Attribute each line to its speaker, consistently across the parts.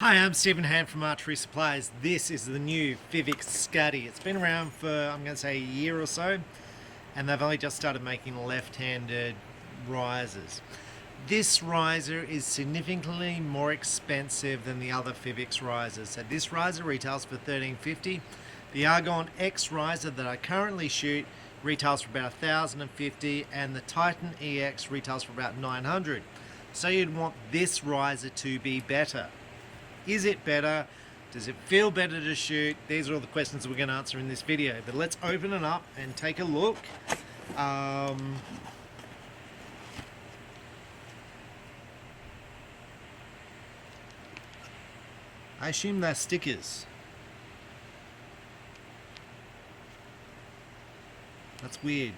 Speaker 1: Hi, I'm Stephen Hand from Archery Supplies. This is the new Fivics Skadi. It's been around for, I'm going to say, a year or so, and they've only just started making left-handed risers. This riser is significantly more expensive than the other Fivics risers. So this riser retails for $13.50. The Argon X riser that I currently shoot retails for about $1,050, and the Titan EX retails for about $900. So you'd want this riser to be better. Is it better? Does it feel better to shoot? These are all the questions we're going to answer in this video. But let's open it up and take a look. I assume they're stickers. That's weird.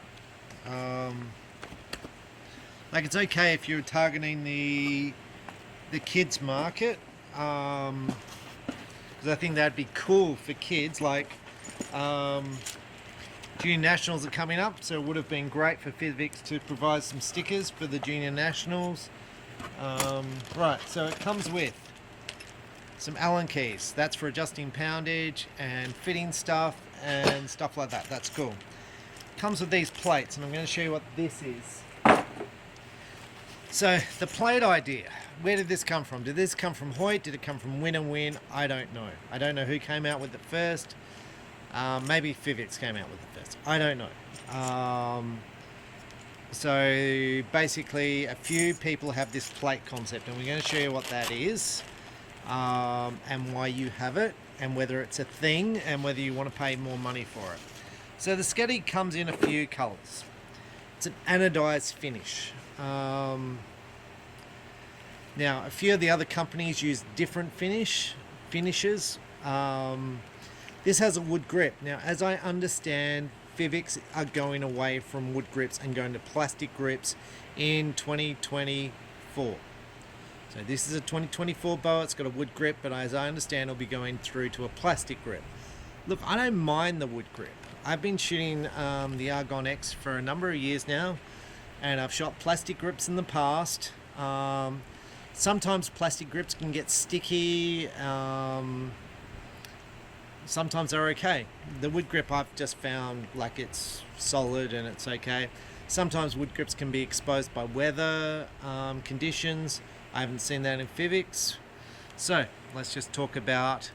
Speaker 1: Like, it's okay if you're targeting the kids market. Because I think that'd be cool for kids. Like junior nationals are coming up, so it would have been great for Fivics to provide some stickers for the junior nationals. Right, so it comes with some Allen keys. That's for adjusting poundage and fitting stuff and stuff like that. That's cool. Comes with these plates, and I'm going to show you what this is. So the plate idea, where did this come from? Did this come from Hoyt? Did it come from Win and Win? I don't know. I don't know who came out with it first. Maybe Fivics came out with it first. I don't know. So basically a few people have this plate concept, and we're going to show you what that is, and why you have it, and whether it's a thing, and whether you want to pay more money for it. So the Skadi comes in a few colours. It's an anodized finish. Now, a few of the other companies use different finishes. This has a wood grip. Now, as I understand, Fivics are going away from wood grips and going to plastic grips in 2024. So this is a 2024 bow. It's got a wood grip, but as I understand, it'll be going through to a plastic grip. Look, I don't mind the wood grip. I've been shooting the Argon X for a number of years now, and I've shot plastic grips in the past. Sometimes plastic grips can get sticky. Sometimes they're okay. The wood grip I've just found like it's solid and it's okay. Sometimes wood grips can be exposed by weather conditions. I haven't seen that in Fivics. So let's just talk about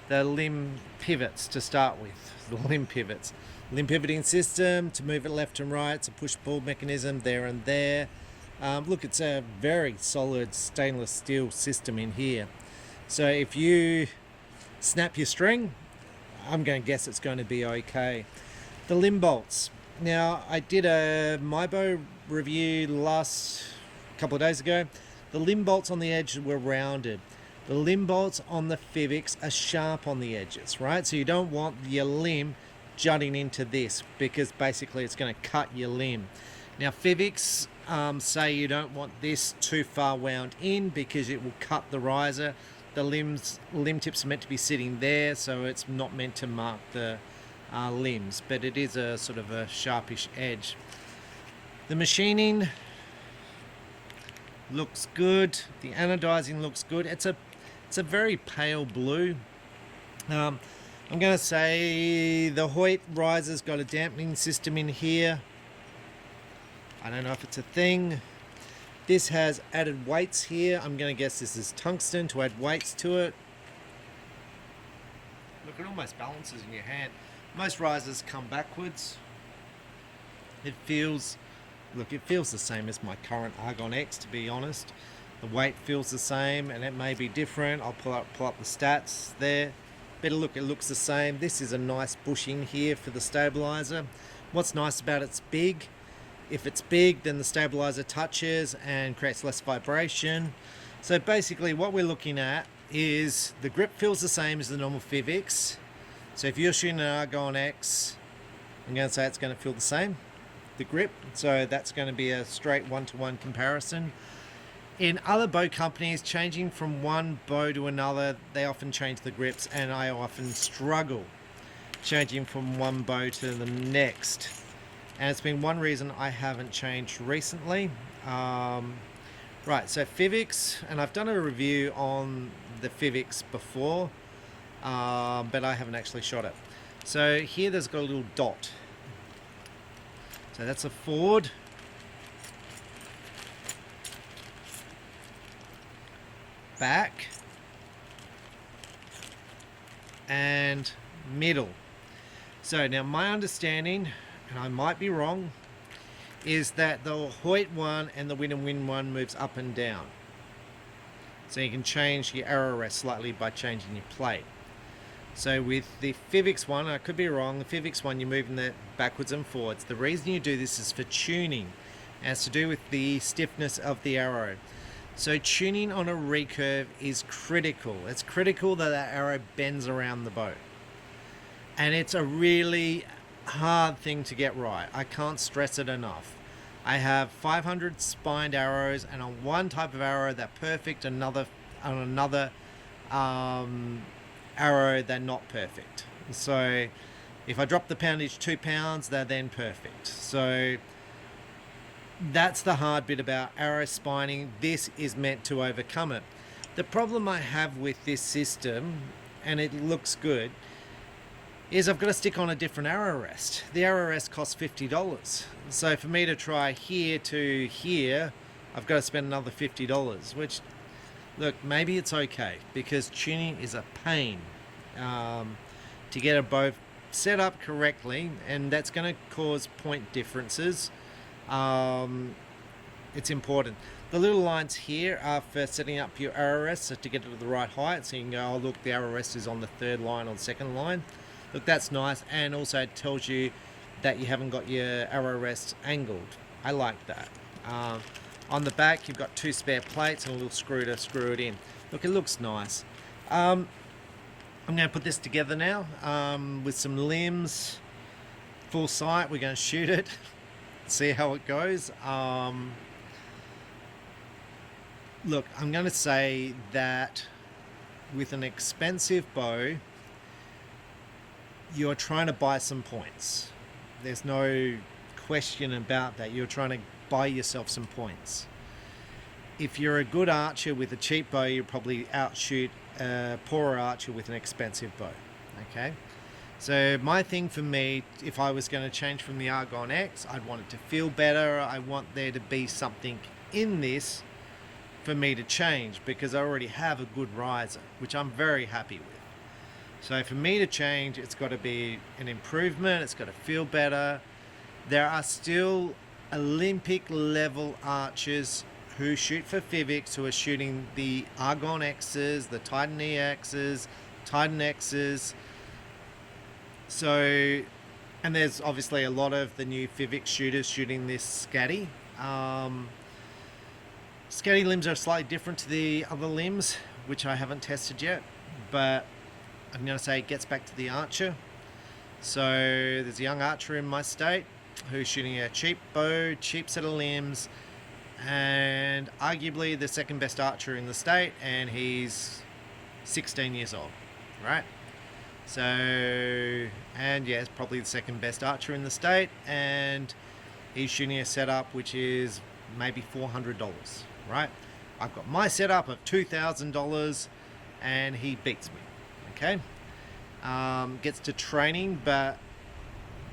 Speaker 1: the limb pivots to start with. The limb pivots. Limb pivoting system to move it left and right. It's a push-pull mechanism there and there. Look, it's a very solid stainless steel system in here. So if you snap your string, I'm going to guess it's going to be okay. The limb bolts. Now, I did a MyBow review last couple of days ago. The limb bolts on the edge were rounded. The limb bolts on the Fivics are sharp on the edges, right? So you don't want your limb jutting into this, because basically it's going to cut your limb. Now, Fivics say you don't want this too far wound in because it will cut the riser. The limb tips are meant to be sitting there, so it's not meant to mark the limbs, but it is a sort of a sharpish edge. The machining looks good. The anodizing looks good. It's a very pale blue. I'm going to say the Hoyt riser's got a dampening system in here. I don't know if it's a thing. This has added weights here. I'm going to guess this is tungsten to add weights to it. Look, it almost balances in your hand. Most risers come backwards. It feels the same as my current Argon X, to be honest. The weight feels the same, and it may be different. I'll pull up the stats there. But look, it looks the same. This is a nice bushing here for the stabilizer. What's nice about it's big. If it's big, then the stabilizer touches and creates less vibration. So basically what we're looking at is the grip feels the same as the normal Fivics. So if you're shooting an Argon X, I'm going to say it's going to feel the same, the grip. So that's going to be a straight one-to-one comparison. In other bow companies, changing from one bow to another, they often change the grips, and I often struggle changing from one bow to the next. And it's been one reason I haven't changed recently. Right, so Fivics, and I've done a review on the Fivics before, but I haven't actually shot it. So here there's got a little dot. So that's a forward. Back. And middle. So now my understanding, and I might be wrong, is that the Hoyt one and the Win and Win one moves up and down. So you can change your arrow rest slightly by changing your plate. So with the Fivics one, I could be wrong, the Fivics one you're moving that backwards and forwards. The reason you do this is for tuning. It has to do with the stiffness of the arrow. So tuning on a recurve is critical. It's critical that that arrow bends around the bow. And it's a really hard thing to get right. I can't stress it enough. I have 500 spined arrows, and on one type of arrow they're perfect, on another arrow they're not perfect. So if I drop the poundage 2 pounds, they're then perfect. So that's the hard bit about arrow spining. This is meant to overcome it. The problem I have with this system, and it looks good, is I've got to stick on a different arrow rest. The arrow rest costs $50. So for me to try here to here, I've got to spend another $50, which, look, maybe it's okay, because tuning is a pain to get a bow set up correctly, and that's going to cause point differences. It's important. The little lines here are for setting up your arrow rest, so to get it to the right height, so you can go, oh look, the arrow rest is on the 3rd line or the 2nd line. Look, that's nice, and also it tells you that you haven't got your arrow rest angled. I like that. On the back you've got 2 spare plates and a little screw to screw it in. Look, it looks nice. I'm going to put this together now with some limbs, full sight. We're going to shoot it, see how it goes. Look, I'm going to say that with an expensive bow, you're trying to buy some points. There's no question about that. You're trying to buy yourself some points. If you're a good archer with a cheap bow, you'll probably outshoot a poorer archer with an expensive bow. Okay? So my thing for me, if I was going to change from the Argon X, I'd want it to feel better. I want there to be something in this for me to change, because I already have a good riser, which I'm very happy with. So for me to change, it's got to be an improvement. It's got to feel better. There are still Olympic level archers who shoot for Fivics, who are shooting the Argon X's, the Titan EX's, Titan X's. So, and there's obviously a lot of the new Fivics shooters shooting this Skadi. Skadi limbs are slightly different to the other limbs, which I haven't tested yet, but I'm going to say it gets back to the archer. So there's a young archer in my state who's shooting a cheap bow, cheap set of limbs, and arguably the 2nd best archer in the state, and he's 16 years old, right? So, and yes, probably the 2nd best archer in the state, and he's shooting a setup which is maybe $400, right? I've got my setup of $2,000 and he beats me. Okay, gets to training, but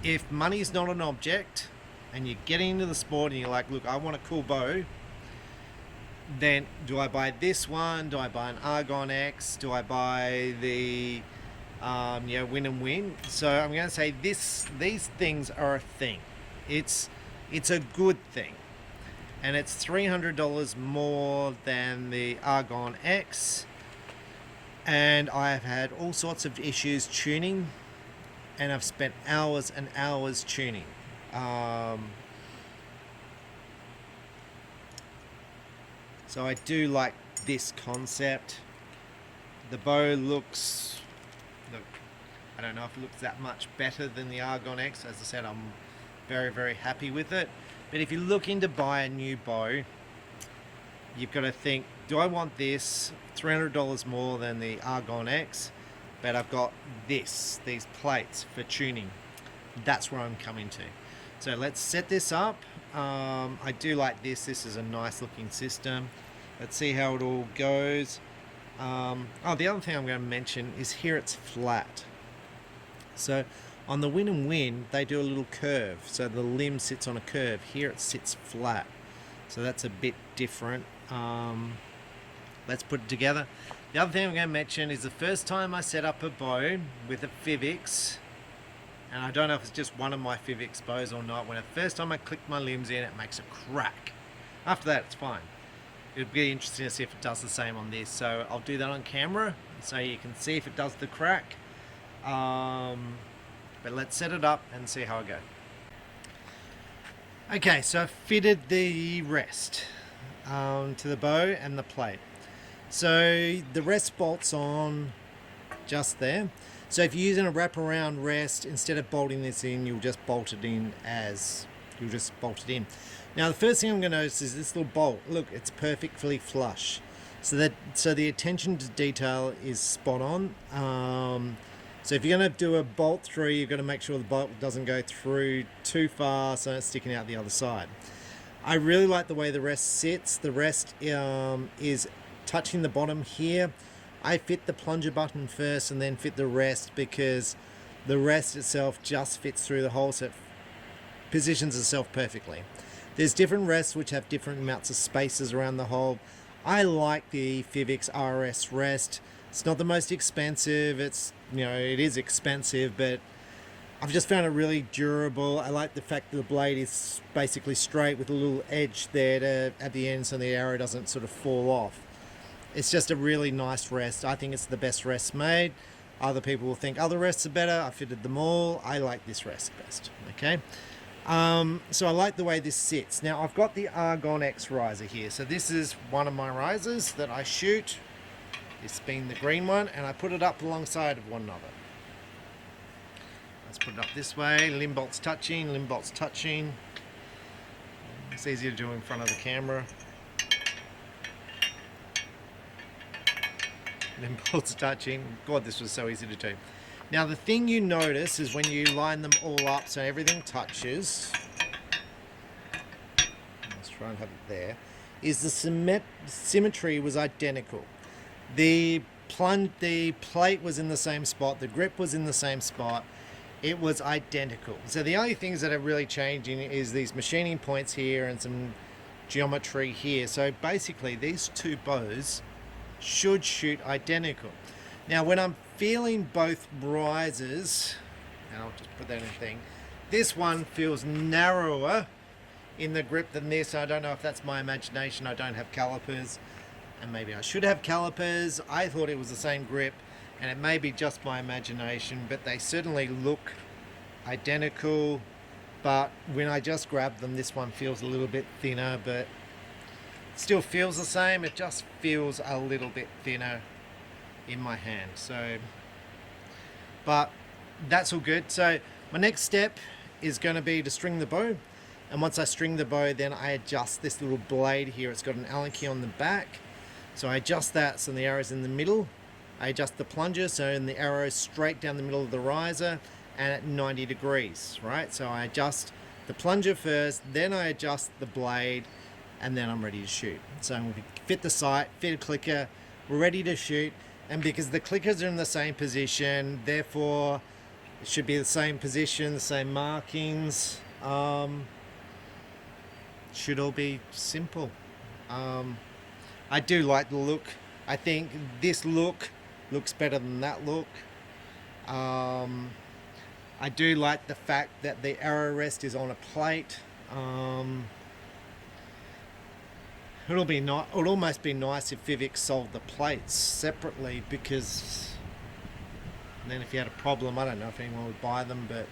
Speaker 1: if money's not an object and you're getting into the sport and you're like, look, I want a cool bow, then do I buy this one? Do I buy an Argon X? Do I buy the Win and Win? So I'm going to say these things are a thing. It's a good thing, and it's $300 more than the Argon X. And I've had all sorts of issues tuning, and I've spent hours and hours tuning. So I do like this concept. The bow looks, look, I don't know if it looks that much better than the Argon X. As I said, I'm very, very happy with it. But if you're looking to buy a new bow, you've got to think, do I want this $300 more than the Argon X, but I've got these plates for tuning? That's where I'm coming to. So let's set this up. I do like this. This is a nice looking system. Let's see how it all goes. The other thing I'm going to mention is here it's flat. So on the Win and Win, they do a little curve. So the limb sits on a curve. Here it sits flat. So that's a bit different. Let's put it together. The other thing I'm going to mention is the first time I set up a bow with a Fivics, and I don't know if it's just one of my Fivics bows or not, when the first time I click my limbs in, it makes a crack. After that, it's fine. It'll be interesting to see if it does the same on this. So I'll do that on camera so you can see if it does the crack. But let's set it up and see how I go. Okay, so I've fitted the rest to the bow and the plate. So the rest bolts on just there. So if you're using a wraparound rest, instead of bolting this in, you'll just bolt it in Now the first thing I'm going to notice is this little bolt. Look, it's perfectly flush. So the attention to detail is spot on. So if you're going to do a bolt through, you've got to make sure the bolt doesn't go through too far so it's sticking out the other side. I really like the way the rest sits. The rest is touching the bottom here. I fit the plunger button first and then fit the rest because the rest itself just fits through the hole, so it positions itself perfectly. There's different rests which have different amounts of spaces around the hole. I like the Fivics RS rest. It's not the most expensive. It is expensive, but I've just found it really durable. I like the fact that the blade is basically straight with a little edge there at the end so the arrow doesn't sort of fall off. It's just a really nice rest. I think it's the best rest made. Other people will think other rests are better. I fitted them all. I like this rest best. Okay. So I like the way this sits. Now I've got the Argon X riser here. So this is one of my risers that I shoot. This being the green one, and I put it up alongside of one another. Let's put it up this way. Limb bolts touching, limb bolts touching. It's easier to do in front of the camera. Limb bolts touching. God, this was so easy to do. Now the thing you notice is when you line them all up so everything touches, let's try and have it there, is the symmetry was identical. The plate was in the same spot, the grip was in the same spot, it was identical. So the only things that are really changing is these machining points here and some geometry here. So basically these two bows should shoot identical. Now when I'm feeling both risers, and I'll just put that in a thing, this one feels narrower in the grip than this. I don't know if that's my imagination. I don't have calipers, and maybe I should have calipers. I thought it was the same grip, and it may be just my imagination, but they certainly look identical. But when I just grab them, this one feels a little bit thinner, but still feels the same. It just feels a little bit thinner in my hand. So, but that's all good. So my next step is going to be to string the bow, and once I string the bow, then I adjust this little blade here. It's got an Allen key on the back, so I adjust that so the arrow's in the middle. I adjust the plunger so the arrow's straight down the middle of the riser and at 90 degrees, right? So I adjust the plunger first, then I adjust the blade, and then I'm ready to shoot. So I'm going to fit the sight, fit a clicker, we're ready to shoot. And because the clickers are in the same position, therefore it should be the same position, the same markings. Should all be simple. I do like the look. I think this look looks better than that look. I do like the fact that the arrow rest is on a plate. It'll almost be nice if Fivics sold the plates separately, because then if you had a problem, I don't know if anyone would buy them, but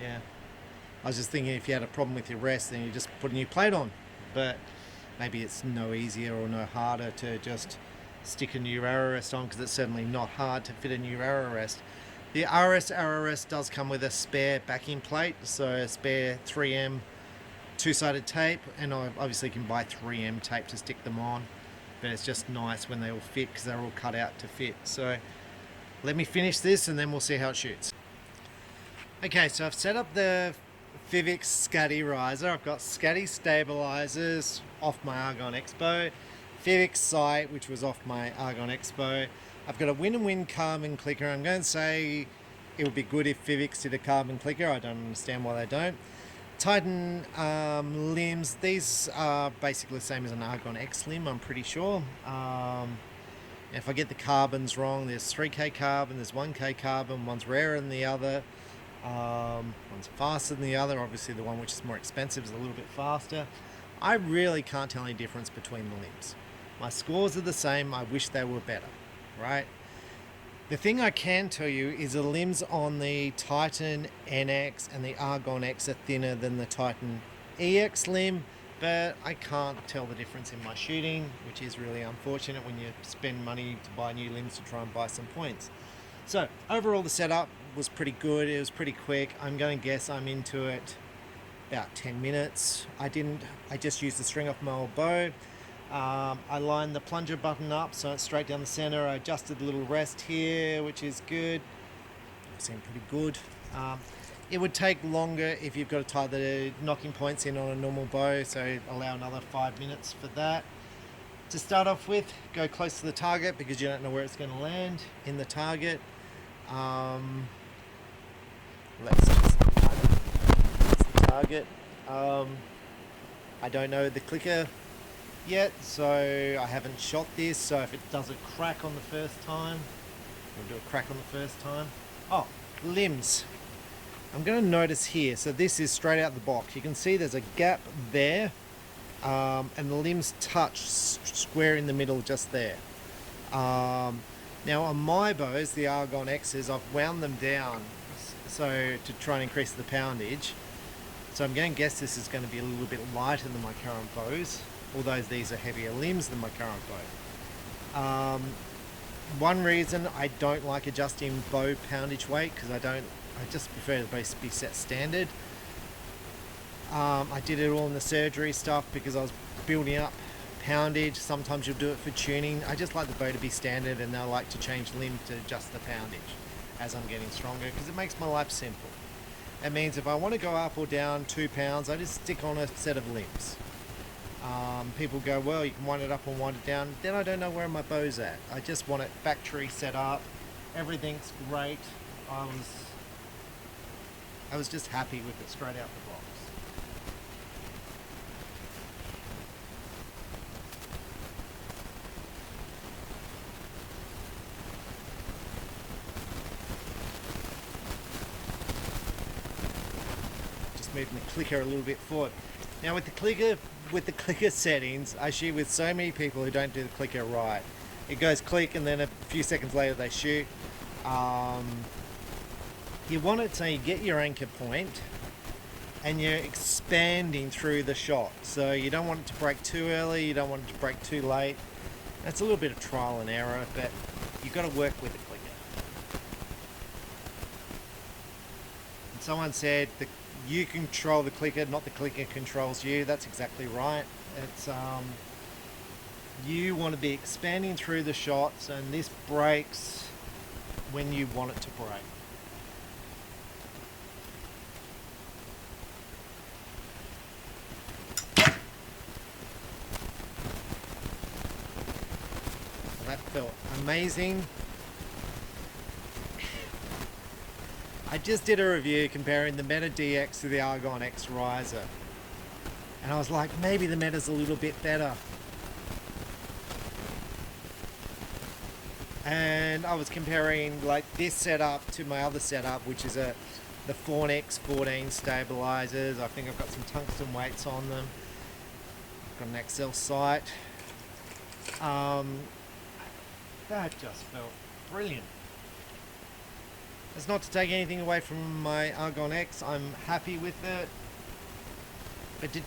Speaker 1: yeah. I was just thinking if you had a problem with your rest, then you just put a new plate on. But maybe it's no easier or no harder to just stick a new arrow rest on, because it's certainly not hard to fit a new arrow rest. The RS arrow rest does come with a spare backing plate, so a spare 3M two-sided tape, and I obviously can buy 3M tape to stick them on, but it's just nice when they all fit because they're all cut out to fit. So let me finish this and then we'll see how it shoots. Okay, so I've set up the Fivics Skadi riser. I've got Skadi stabilizers off my Argon X bow. Fivics site, which was off my Argon Expo. I've got a win-and-win carbon clicker. I'm going to say it would be good if Fivics did a carbon clicker. I don't understand why they don't. Titan limbs, these are basically the same as an Argon X limb, I'm pretty sure. If I get the carbons wrong, there's 3K carbon, there's 1K carbon, one's rarer than the other, one's faster than the other. Obviously the one which is more expensive is a little bit faster. I really can't tell any difference between the limbs. My scores are the same, I wish they were better, right? The thing I can tell you is the limbs on the Titan NX and the Argon X are thinner than the Titan EX limb, but I can't tell the difference in my shooting, which is really unfortunate when you spend money to buy new limbs to try and buy some points. So overall the setup was pretty good, it was pretty quick. I'm going to guess I'm into it about 10 minutes. I just used the string off my old bow. I lined the plunger button up so it's straight down the center. I adjusted the little rest here, which is good. It seemed pretty good. It would take longer if you've got to tie the knocking points in on a normal bow, so allow another 5 minutes for that. To start off with, go close to the target because you don't know where it's going to land in the target. Let's just the target. I don't know the clicker yet, so I haven't shot this, so if it does a crack on the first time, we'll do a crack on the first time. Oh, limbs. I'm going to notice here, so this is straight out the box. You can see there's a gap there, and the limbs touch square in the middle just there. Now on my bows, the Argon X's, I've wound them down so to try and increase the poundage. So I'm going to guess this is going to be a little bit lighter than my current bows, although these are heavier limbs than my current bow. One reason I don't like adjusting bow poundage weight, because I just prefer the bow to be set standard. I did it all in the surgery stuff because I was building up poundage. Sometimes you'll do it for tuning. I just like the bow to be standard, and I like to change limb to adjust the poundage as I'm getting stronger, because it makes my life simple. It means if I want to go up or down 2 pounds, I just stick on a set of limbs. People go, well, you can wind it up and wind it down. Then I don't know where my bow's at. I just want it factory set up. Everything's great. I was just happy with it straight out the box. Just moving the clicker a little bit forward. Now with the clicker settings, I shoot with so many people who don't do the clicker right. It goes click and then a few seconds later they shoot. You want it so you get your anchor point and you're expanding through the shot. So you don't want it to break too early, you don't want it to break too late. That's a little bit of trial and error, but you've got to work with the clicker. And someone said that you control the clicker, not the clicker controls you. That's exactly right. It's you want to be expanding through the shots, and this breaks when you want it to break. That felt amazing. I just did a review comparing the Meta DX to the Argon X Riser, and I was like, maybe the Meta's a little bit better. And I was comparing like this setup to my other setup, which is the Fornex 14 stabilizers. I think I've got some tungsten weights on them. I've got an Excel sight. That just felt brilliant. It's not to take anything away from my Argon X. I'm happy with it. It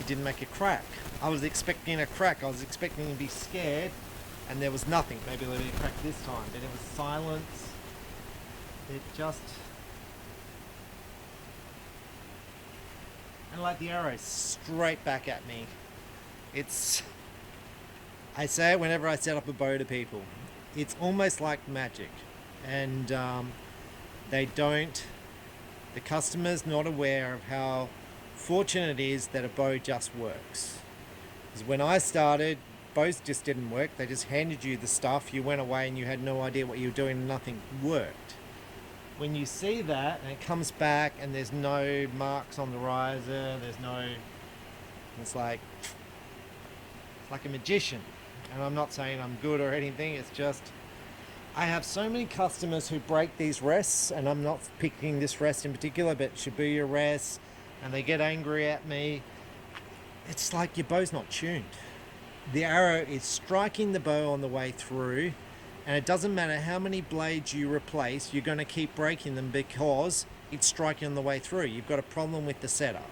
Speaker 1: didn't make a crack. I was expecting a crack. I was expecting to be scared, and there was nothing. Maybe there'll be a crack this time, but it was silence. It just... And like the arrow straight back at me. I say it whenever I set up a bow to people. It's almost like magic. And the customer's not aware of how fortunate it is that a bow just works. Because when I started, bows just didn't work. They just handed you the stuff, you went away and you had no idea what you were doing and nothing worked. When you see that and it comes back and there's no marks on the riser, it's like a magician. And I'm not saying I'm good or anything, it's just I have so many customers who break these rests, and I'm not picking this rest in particular, but Shibuya rests, and they get angry at me. It's like your bow's not tuned. The arrow is striking the bow on the way through, and it doesn't matter how many blades you replace, you're going to keep breaking them because it's striking on the way through. You've got a problem with the setup.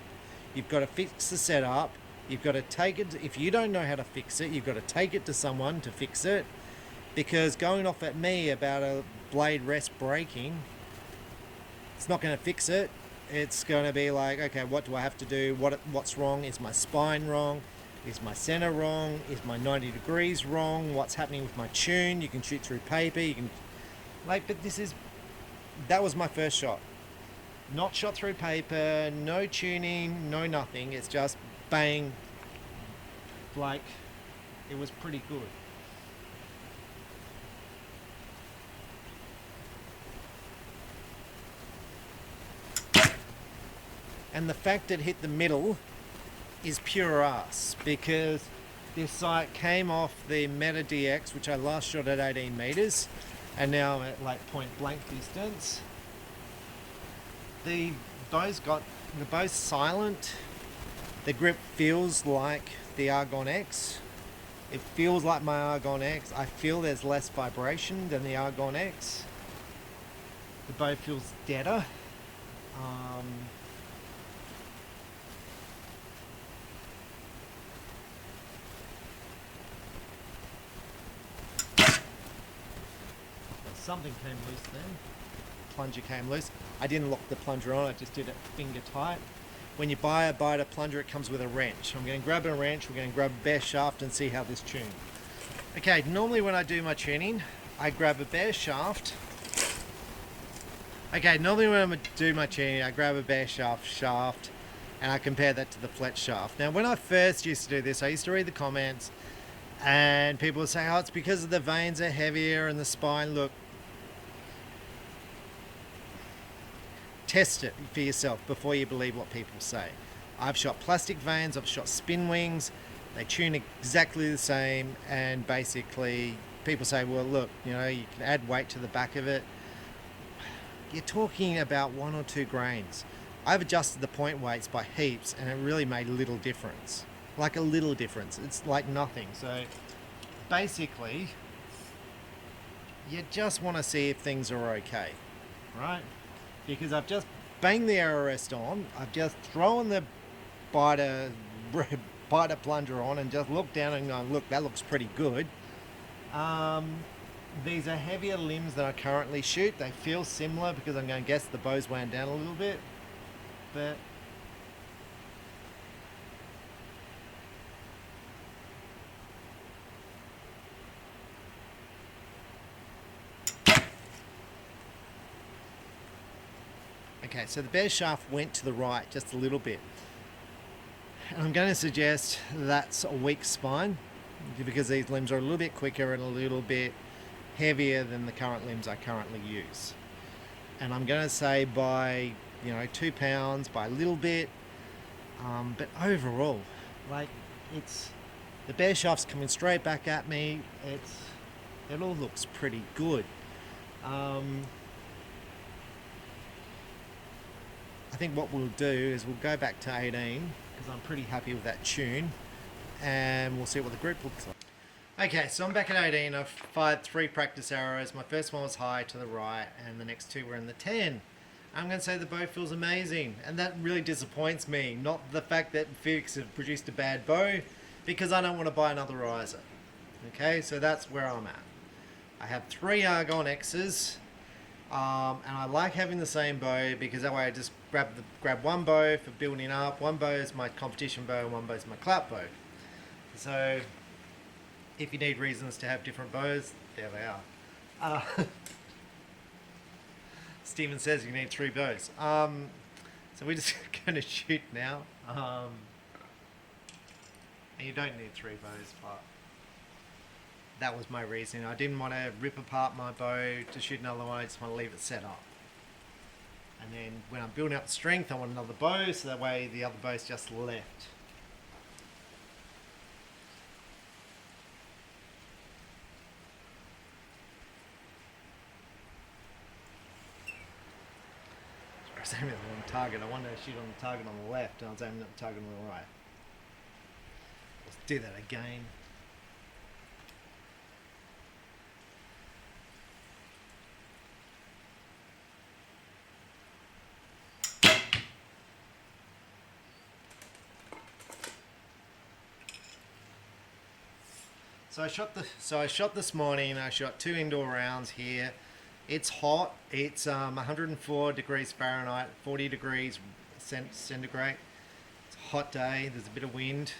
Speaker 1: You've got to fix the setup. You've got to take it. If you don't know how to fix it, you've got to take it to someone to fix it. Because going off at me about a blade rest breaking, it's not going to fix it. It's going to be like, okay, what do I have to do? What's wrong? Is my spine wrong? Is my center wrong? Is my 90 degrees wrong? What's happening with my tune? You can shoot through paper. You can, but that was my first shot. Not shot through paper, no tuning, no nothing. It's just bang. It was pretty good. And the fact it hit the middle is pure ass, because this sight came off the Meta DX, which I last shot at 18 meters, and now I'm at point blank distance. The bow's silent. The grip feels like the Argon X. It feels like my Argon X. I feel there's less vibration than the Argon X. The bow feels deader. Something came loose then. Plunger came loose. I didn't lock the plunger on, I just did it finger tight. When you buy a biter plunger, it comes with a wrench. I'm going to grab a wrench, we're going to grab a bare shaft and see how this tunes. Okay, normally when I do my tuning, I grab a bare shaft. Okay, normally when I do my tuning, I grab a bare shaft and I compare that to the flet shaft. Now when I first used to do this, I used to read the comments and people would say, oh, it's because the vanes are heavier and the spine. Look, test it for yourself before you believe what people say. I've shot plastic vanes, I've shot spin wings, they tune exactly the same, and basically people say, well look, you can add weight to the back of it. You're talking about 1 or 2 grains. I've adjusted the point weights by heaps and it really made little difference. Like a little difference, it's like nothing. So basically you just want to see if things are okay, right? Because I've just banged the arrow rest on, I've just thrown the biter plunger on and just looked down and gone, look, that looks pretty good. These are heavier limbs than I currently shoot. They feel similar because I'm going to guess the bow's wound down a little bit. But okay, so the bare shaft went to the right just a little bit. And I'm going to suggest that's a weak spine because these limbs are a little bit quicker and a little bit heavier than the current limbs I currently use. And I'm going to say by 2 pounds, by a little bit. But overall, the bare shaft's coming straight back at me. It all looks pretty good. I think what we'll do is we'll go back to 18 because I'm pretty happy with that tune, and we'll see what the grip looks like. Okay, so I'm back at 18. I've fired 3 practice arrows. My first one was high to the right and the next 2 were in the 10. I'm going to say the bow feels amazing, and that really disappoints me. Not the fact that Fivics have produced a bad bow, because I don't want to buy another riser. Okay, so that's where I'm at. I have 3 Argon X's. And I like having the same bow because that way I just grab one bow for building up. One bow is my competition bow and one bow is my clout bow. So if you need reasons to have different bows, there they are. Steven says you need 3 bows. So we're just going to shoot now. And you don't need 3 bows, but that was my reason. I didn't want to rip apart my bow to shoot another one. I just want to leave it set up. And then when I'm building up the strength, I want another bow, so that way the other bow's just left. I was aiming at the wrong target. I wanted to shoot on the target on the left, and I was aiming at the target on the right. Let's do that again. So I shot this morning. I shot 2 indoor rounds here. It's hot. It's 104 degrees Fahrenheit, 40 degrees centigrade. It's a hot day. There's a bit of wind.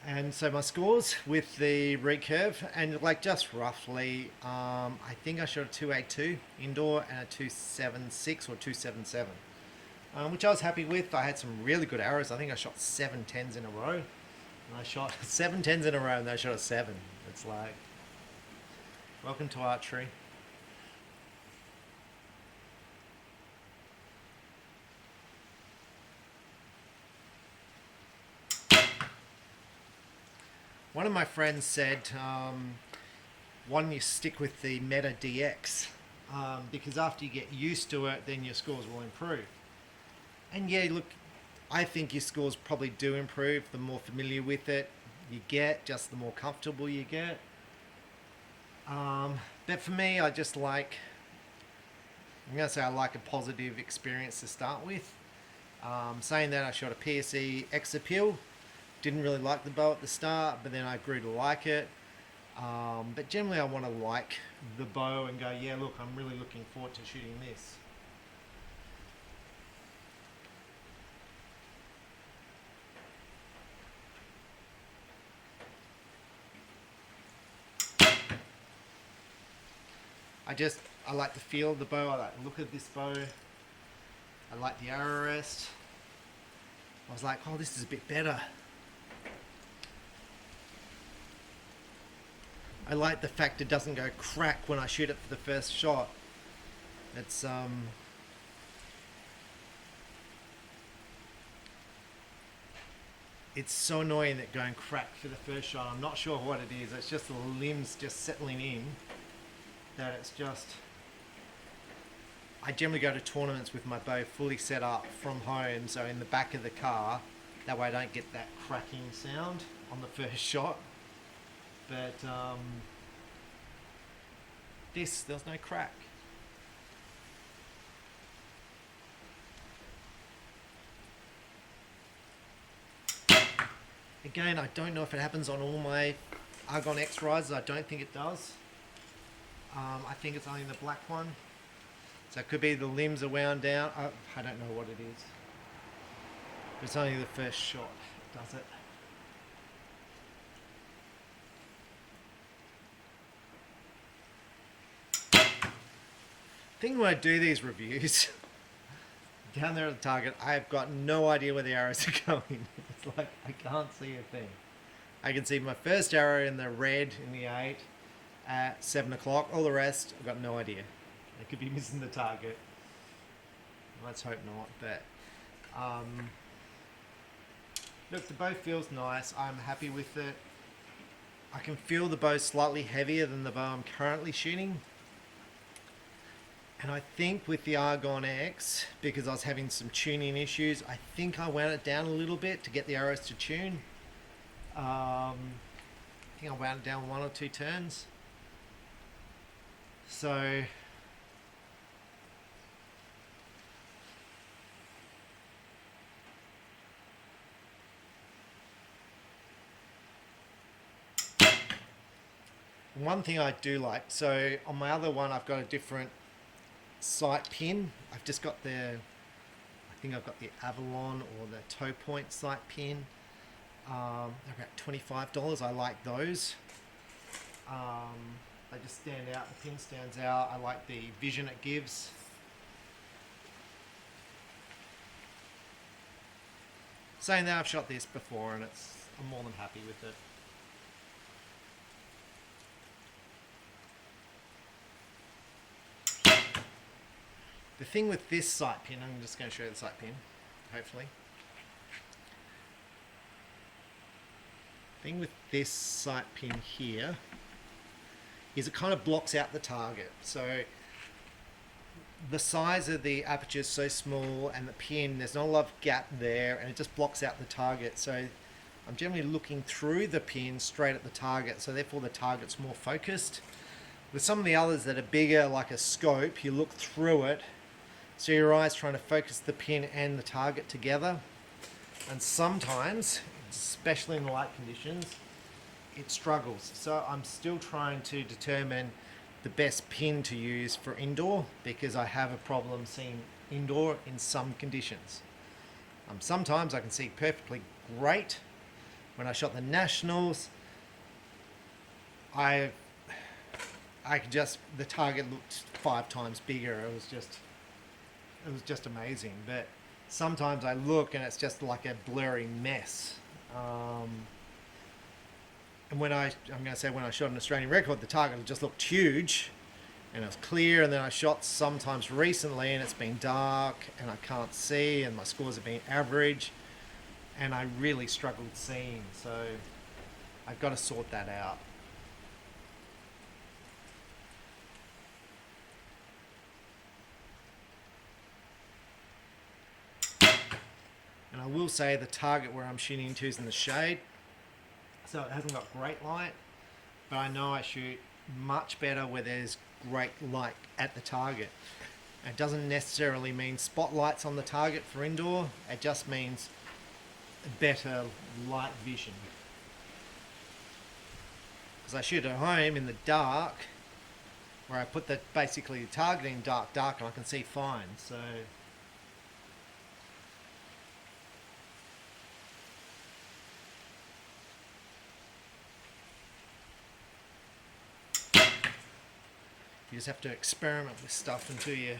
Speaker 1: And so my scores with the recurve, and like just roughly, I think I shot a 282 indoor and a 276 or 277, which I was happy with. I had some really good arrows. I think I shot 7 10s in a row. And I shot 7 10s in a row and I shot a 7. It's like, welcome to archery. One of my friends said, why don't you stick with the Meta DX? Because after you get used to it, then your scores will improve. And yeah, look, I think your scores probably do improve the more familiar with it you get, just the more comfortable you get. But for me, I just like, I'm going to say I like a positive experience to start with. Saying that, I shot a PSE X Appeal. Didn't really like the bow at the start, but then I grew to like it. But generally I want to like the bow and go, yeah, look, I'm really looking forward to shooting this. I like the feel of the bow, I like the look of this bow, I like the arrow rest. I was like, oh, this is a bit better. I like the fact it doesn't go crack when I shoot it for the first shot. It's so annoying that going crack for the first shot. I'm not sure what it is. It's just the limbs just settling in. That it's just, I generally go to tournaments with my bow fully set up from home, so in the back of the car, that way I don't get that cracking sound on the first shot. But there's no crack. Again, I don't know if it happens on all my Argon X risers. I don't think it does. I think it's only the black one. So it could be the limbs are wound down. I don't know what it is. But it's only the first shot that does it. Thing when I do these reviews, down there at the target, I've got no idea where the arrows are going. It's like I can't see a thing. I can see my first arrow in the red in the 8 at 7 o'clock. All the rest, I've got no idea. I could be missing the target. Let's hope not. But look, the bow feels nice. I'm happy with it. I can feel the bow slightly heavier than the bow I'm currently shooting. And I think with the Argon X, because I was having some tuning issues, I think I wound it down a little bit to get the arrows to tune. I think I wound it down 1 or 2 turns. So one thing I do like, so on my other one I've got a different sight pin. I've just got I think I've got the Avalon or the Toe Point sight pin. They're about $25. I like those. They just stand out. The pin stands out. I like the vision it gives. Saying that, I've shot this before and I'm more than happy with it. The thing with this sight pin, I'm just going to show you the sight pin, hopefully. The thing with this sight pin here is it kind of blocks out the target. So the size of the aperture is so small and the pin, there's not a lot of gap there, and it just blocks out the target. So I'm generally looking through the pin straight at the target, so therefore the target's more focused. With some of the others that are bigger, like a scope, you look through it, so your eyes trying to focus the pin and the target together. And sometimes, especially in the light conditions, it struggles. So I'm still trying to determine the best pin to use for indoor, because I have a problem seeing indoor in some conditions. Sometimes I can see perfectly great. When I shot the Nationals, the target looked 5 times bigger. It was just amazing. But sometimes I look and it's just like a blurry mess. And when I shot an Australian record, the target just looked huge and it was clear. And then I shot sometimes recently and it's been dark and I can't see and my scores have been average and I really struggled seeing. So I've got to sort that out. And I will say the target where I'm shooting into is in the shade, so it hasn't got great light, but I know I shoot much better where there's great light at the target. It doesn't necessarily mean spotlights on the target for indoor, it just means better light vision. Because I shoot at home in the dark, where I put basically the target in dark and I can see fine. So you just have to experiment with stuff until you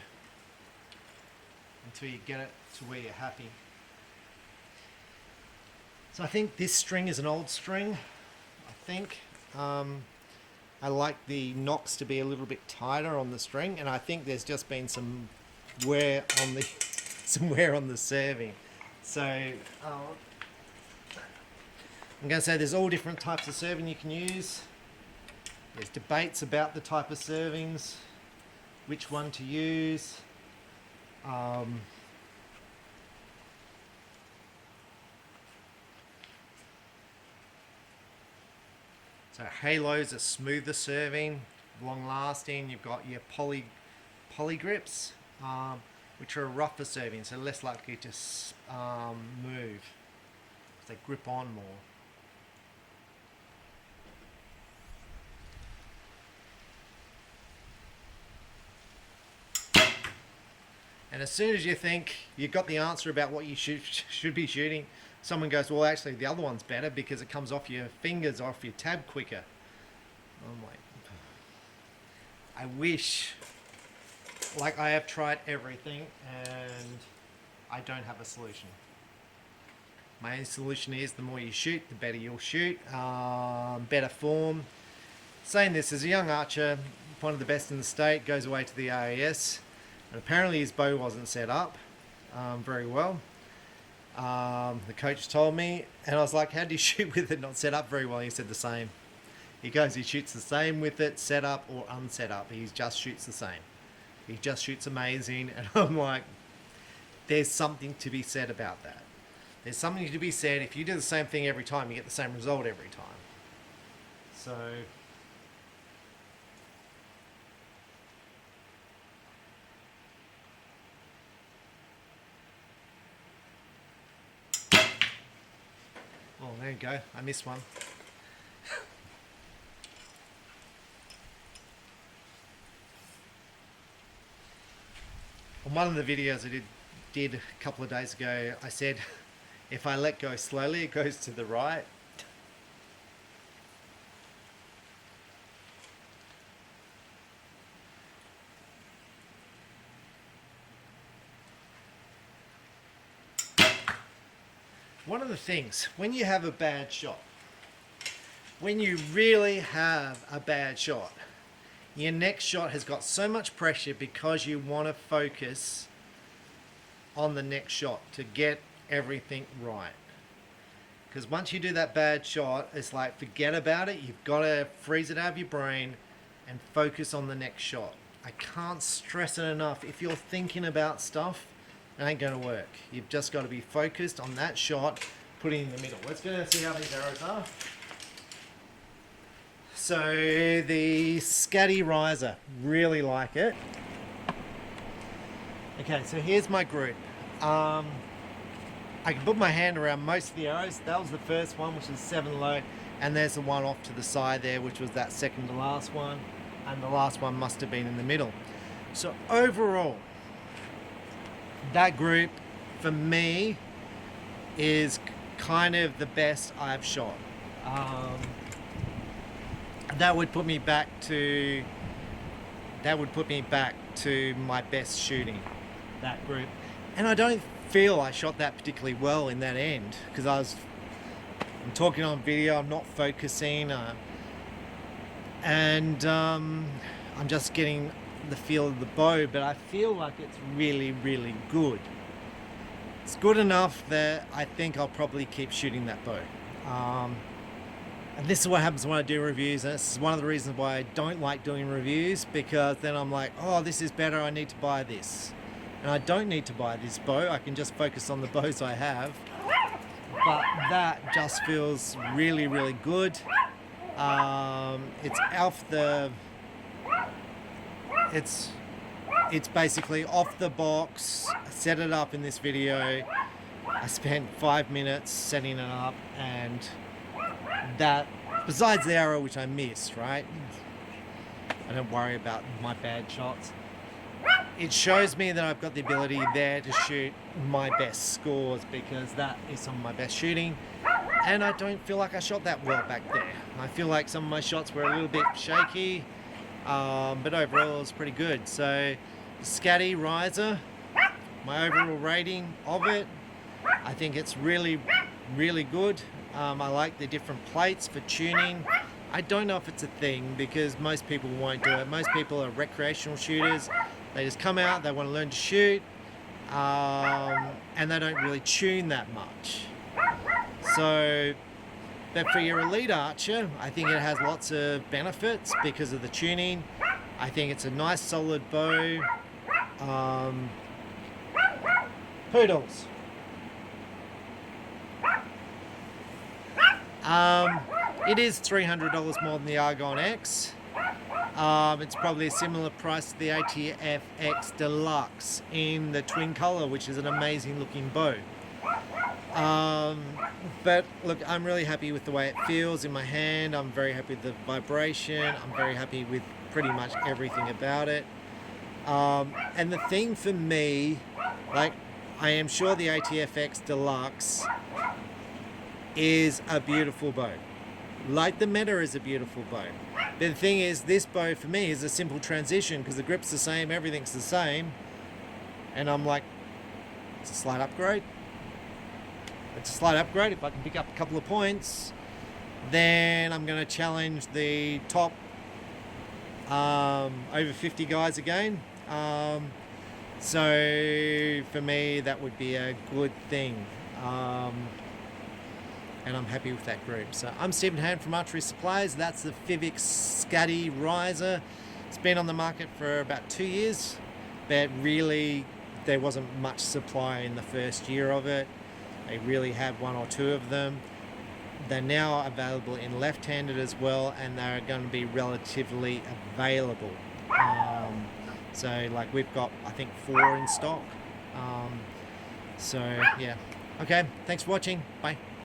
Speaker 1: get it to where you're happy. So I think this string is an old string. I think I like the nocks to be a little bit tighter on the string, and I think there's just been some wear on the serving. So I'm going to say there's all different types of serving you can use. There's debates about the type of servings, which one to use. So halos are smoother serving, long lasting. You've got your poly grips, which are rougher serving, so less likely to move. They grip on more. And as soon as you think you've got the answer about what you should be shooting, someone goes, well, actually, the other one's better because it comes off your fingers, off your tab quicker. I'm like, I wish, like I have tried everything and I don't have a solution. My only solution is the more you shoot, the better you'll shoot, better form. Saying this, as a young archer, one of the best in the state, goes away to the AAS. And apparently his bow wasn't set up very well. The coach told me, and I was like, how do you shoot with it not set up very well? He said the same. He goes, he shoots the same with it, set up or unset up. He just shoots the same. He just shoots amazing. And I'm like, there's something to be said about that. There's something to be said. If you do the same thing every time, you get the same result every time. So oh, there you go. I missed one. On one of the videos I did a couple of days ago, I said, if I let go slowly, it goes to the right. One of the things, when you have a bad shot, when you really have a bad shot, your next shot has got so much pressure because you want to focus on the next shot to get everything right. Because once you do that bad shot, it's like, forget about it. You've got to freeze it out of your brain and focus on the next shot. I can't stress it enough. If you're thinking about stuff, it ain't going to work. You've just got to be focused on that shot, putting it in the middle. Let's go and see how these arrows are. So the Skadi riser, really like it. Okay, so here's my group. I can put my hand around most of the arrows. That was the first one, which is 7 low, and there's the one off to the side there, which was that second to last one, and the last one must have been in the middle. So overall, that group for me is kind of the best I've shot. That would put me back to my best shooting, that group. And I don't feel I shot that particularly well in that end, because I'm talking on video, I'm not focusing, and I'm just getting the feel of the bow, but I feel like it's really, really good. It's good enough that I think I'll probably keep shooting that bow. And this is what happens when I do reviews, and this is one of the reasons why I don't like doing reviews, because then I'm like, oh, this is better, I need to buy this. And I don't need to buy this bow, I can just focus on the bows I have. But that just feels really, really good. It's basically off the box. I set it up in this video. I spent 5 minutes setting it up, and that, besides the arrow which I missed, right? I don't worry about my bad shots. It shows me that I've got the ability there to shoot my best scores, because that is some of my best shooting, and I don't feel like I shot that well back there. I feel like some of my shots were a little bit shaky, but overall it was pretty good. So the Skadi riser, my overall rating of it, I think it's really, really good. I like the different plates for tuning. I don't know if it's a thing, because most people won't do it. Most people are recreational shooters. They just come out, they want to learn to shoot, and they don't really tune that much. So, but for your elite archer, I think it has lots of benefits because of the tuning. I think it's a nice solid bow. Poodles. It is $300 more than the Argon X. It's probably a similar price to the ATF-X Deluxe in the twin color, which is an amazing looking bow. But look, I'm really happy with the way it feels in my hand. I'm very happy with the vibration. I'm very happy with pretty much everything about it. And the thing for me, like, I am sure the ATF-X Deluxe is a beautiful bow. Like the Meta is a beautiful bow. But the thing is, this bow for me is a simple transition, because the grip's the same, everything's the same. And I'm like, it's a slight upgrade. It's a slight upgrade. If I can pick up a couple of points, then I'm going to challenge the top over 50 guys again. So for me, that would be a good thing. And I'm happy with that group. So I'm Stephen Hand from Archery Supplies. That's the Fivics Skadi riser. It's been on the market for about 2 years, but really there wasn't much supply in the first year of it. They really had 1 or 2 of them. They're now available in left-handed as well, and they're going to be relatively available. So like we've got, I think, 4 in stock. So yeah. Okay, thanks for watching. Bye.